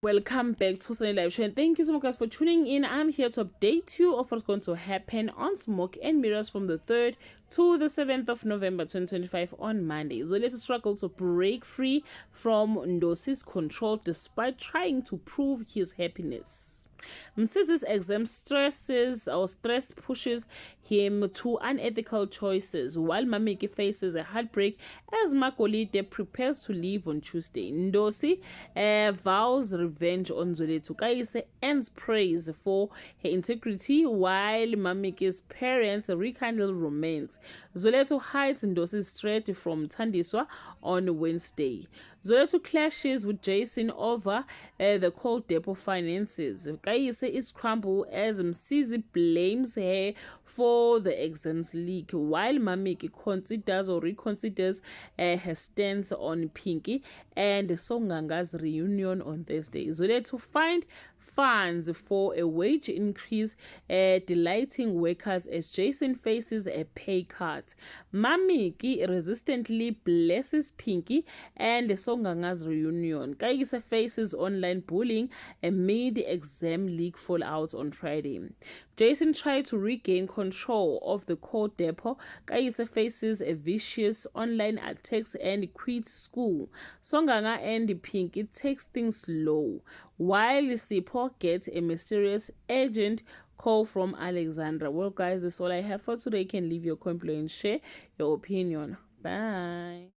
Welcome back to Sunny Live Show, and thank you so much guys for tuning in. I'm here to update you of what's going to happen on Smoke and Mirrors from the 3rd to the 7th of November 2025 on Monday. Zolethu struggled to break free from Ndosi's control despite trying to prove his happiness. Msizi's exam stress pushes him to unethical choices, while Mamiki faces a heartbreak as Makolide prepares to leave on Tuesday. Ndosi vows revenge on Zolethu. Kaise earns praise for her integrity, while Mamiki's parents rekindle romance. Zolethu hides Ndosi's threat from Thandiswa on Wednesday. Zolethu clashes with Jason over the Coal Depot finances. Kaise is crumbled as Msizi blames her for the exams leak, while Mamiki reconsiders her stance on Pinky and Songanga's reunion on Thursday. Zolethu find funds for a wage increase, delighting workers as Jason faces a pay cut. Mamiki resistantly blesses Pinky and Songanga's reunion. Kaise faces online bullying amid exam leak fallout on Friday. Jason tried to regain control of the Coal Depot. Kaise faces a vicious online attacks and quits school. Songanga and Pinky takes things slow, while Sipho gets a mysterious urgent call from Alexandra. Well guys, that's all I have for today. You can leave your comment and share your opinion. Bye.